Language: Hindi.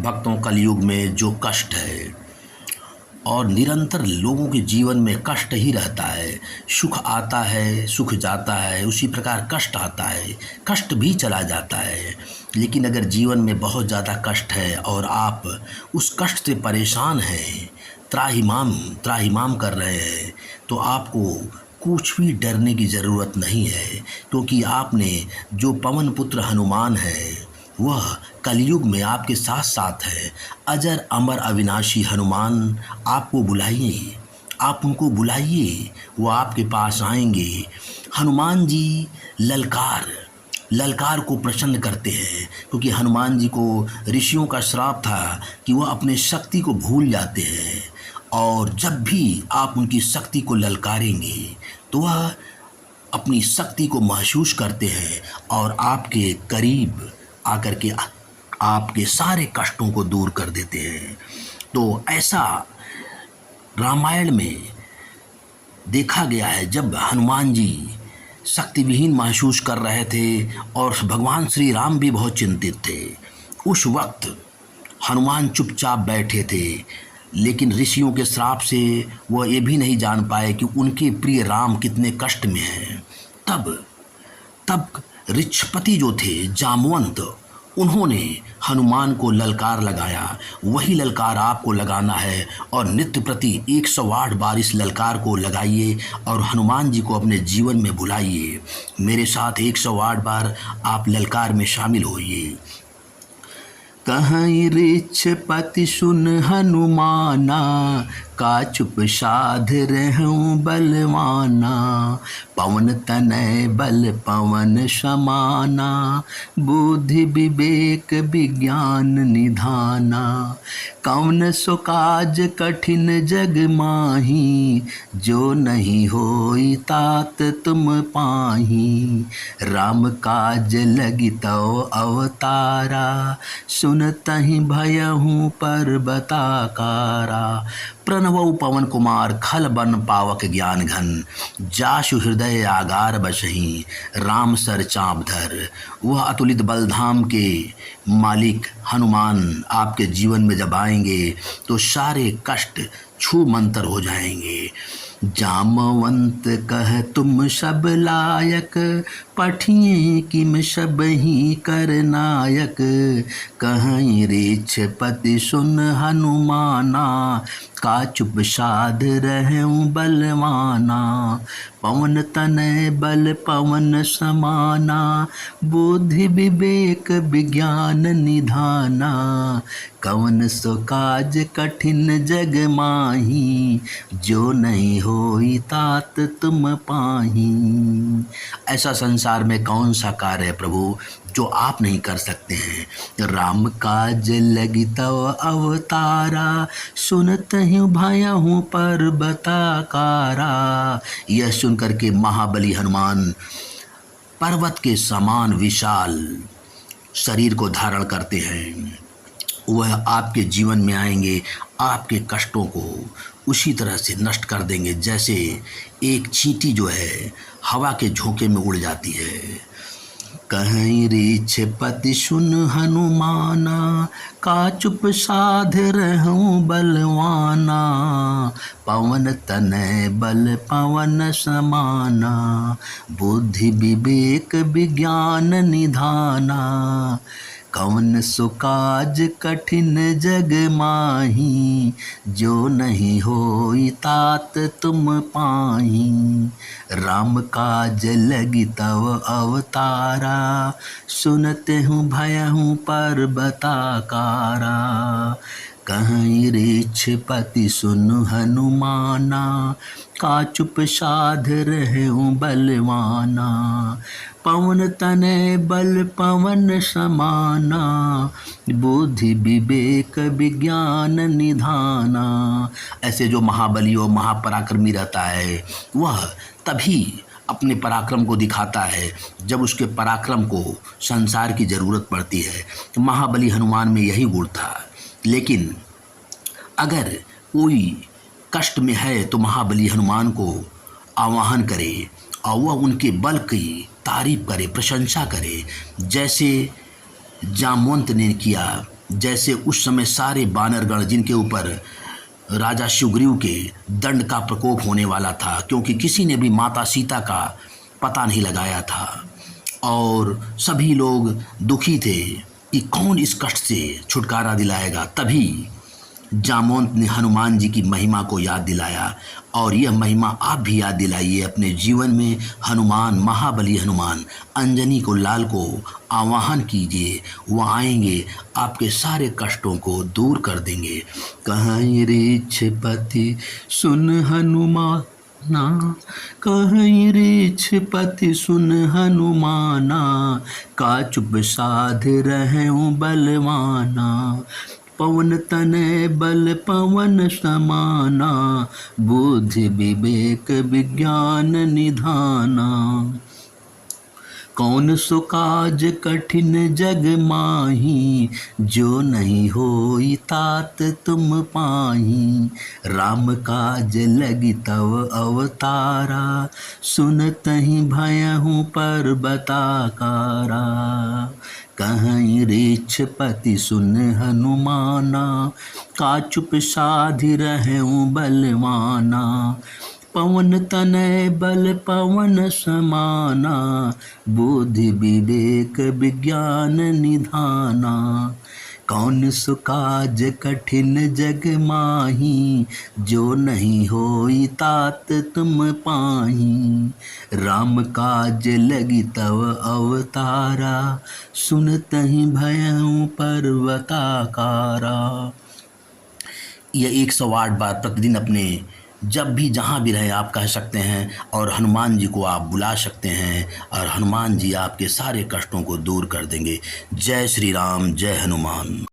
भक्तों, कलयुग में जो कष्ट है और निरंतर लोगों के जीवन में कष्ट ही रहता है। सुख आता है, सुख जाता है, उसी प्रकार कष्ट आता है, कष्ट भी चला जाता है। लेकिन अगर जीवन में बहुत ज़्यादा कष्ट है और आप उस कष्ट से परेशान हैं, त्राहिमाम त्राहिमाम कर रहे हैं, तो आपको कुछ भी डरने की ज़रूरत नहीं है, क्योंकि आपने जो पवन पुत्र हनुमान है वह कलयुग में आपके साथ साथ है। अजर अमर अविनाशी हनुमान आपको बुलाइए, आप उनको बुलाइए, वो आपके पास आएंगे। हनुमान जी ललकार ललकार को प्रसन्न करते हैं, क्योंकि हनुमान जी को ऋषियों का श्राप था कि वह अपने शक्ति को भूल जाते हैं, और जब भी आप उनकी शक्ति को ललकारेंगे तो वह अपनी शक्ति को महसूस करते हैं और आपके करीब आकर के आपके सारे कष्टों को दूर कर देते हैं। तो ऐसा रामायण में देखा गया है। जब हनुमान जी शक्ति विहीन महसूस कर रहे थे और भगवान श्री राम भी बहुत चिंतित थे, उस वक्त हनुमान चुपचाप बैठे थे, लेकिन ऋषियों के श्राप से वह ये भी नहीं जान पाए कि उनके प्रिय राम कितने कष्ट में हैं। तब ऋक्षपति जो थे जामवंत, उन्होंने हनुमान को ललकार लगाया। वही ललकार आपको लगाना है और नित्य प्रति 108 बार इस ललकार को लगाइए और हनुमान जी को अपने जीवन में बुलाइए। मेरे साथ 108 बार आप ललकार में शामिल होइए। कहीं ऋक्षपति सुन हनुमाना, का चुप साध रहूं बलवाना। पवन तनय बल पवन समाना, बुद्धि विवेक विज्ञान निधाना। कौन सो काज कठिन जग माही, जो नहीं होई तात तुम पाही। राम काज लगी तो अवतारा, सुनतहि भयहूँ पर्वताकारा। प्रणवौ पवन कुमार खल बन पावक ज्ञान घन, जासु हृदय आगार बसहि राम सर चाँप धर। वह अतुलित बलधाम के मालिक हनुमान आपके जीवन में जब आएंगे तो सारे कष्ट छू मंतर हो जाएंगे। जामवंत कह तुम सब लायक, पठिए किम सब ही कर नायक। कहीं ऋक्षपति सुन हनुमाना, का चुप साध रहूं बलवाना। पवन तनय बल पवन समाना, बुद्धि विवेक विज्ञान निधाना। कवन सो काज कठिन जग माही, जो नहीं होई तात तुम पाही। ऐसा संसार में कौन सा कार्य है प्रभु जो आप नहीं कर सकते हैं। राम काज लगी तव अवतारा, सुनत हूँ भयहूँ पर्वताकारा। यह सुनकर के महाबली हनुमान पर्वत के समान विशाल शरीर को धारण करते हैं। वह आपके जीवन में आएंगे, आपके कष्टों को उसी तरह से नष्ट कर देंगे जैसे एक चींटी जो है हवा के झोंके में उड़ जाती है। कहीं ऋक्षपति सुन हनुमाना, का चुप साध रहूं बलवाना। पवन तनय बल पवन समाना, बुद्धि विवेक विज्ञान निधाना। कौन सो काज कठिन जग माही, जो नहीं होई तात तुम पाही। राम काज लगी तव अवतारा, सुनते हूँ भयहूँ पर्वताकारा। कहीं ऋक्षपति सुन हनुमाना, का चुप साध रहूं बलवाना। पवन तनय बल पवन समाना, बुद्धि विवेक विज्ञान निधाना। ऐसे जो महाबली और महापराक्रमी रहता है वह तभी अपने पराक्रम को दिखाता है जब उसके पराक्रम को संसार की ज़रूरत पड़ती है। तो महाबली हनुमान में यही गुण था। लेकिन अगर कोई कष्ट में है तो महाबली हनुमान को आवाहन करे और वह उनके बल की तारीफ करे, प्रशंसा करे, जैसे जामवंत ने किया। जैसे उस समय सारे वानरगण जिनके ऊपर राजा सुग्रीव के दंड का प्रकोप होने वाला था, क्योंकि किसी ने भी माता सीता का पता नहीं लगाया था और सभी लोग दुखी थे कि कौन इस कष्ट से छुटकारा दिलाएगा। तभी जामवंत ने हनुमान जी की महिमा को याद दिलाया और यह महिमा आप भी याद दिलाइए अपने जीवन में। हनुमान, महाबली हनुमान, अंजनी को, लाल को आवाहन कीजिए, वह आएंगे, आपके सारे कष्टों को दूर कर देंगे। कहीं ऋक्षपति सुन हनुमाना, कहीं ऋक्षपति सुन हनुमाना, का चुप साध रहूं बलवाना, पवन तनय बल पवन समाना, बुद्धि विवेक विज्ञान निधाना, कौन सो काज कठिन जग माही, जो नहीं होई तात तुम पाही, राम काज लगी तव अवतारा, सुनतहि भयहु पर्वताकारा, कहीं ऋक्षपति सुन हनुमाना, का चुप साधि रहूं बलवाना, पवन तनय बल पवन समाना, बुद्धि विवेक विज्ञान निधाना, कौन सो काज कठिन जग माही, जो नहीं होई तात तुम पाही, राम काज लगी तव अवतारा, सुनतहि भयहु पर्वताकारा। यह 108 बार प्रतिदिन अपने जब भी जहाँ भी रहे आप कह सकते हैं और हनुमान जी को आप बुला सकते हैं और हनुमान जी आपके सारे कष्टों को दूर कर देंगे। जय श्री राम, जय हनुमान।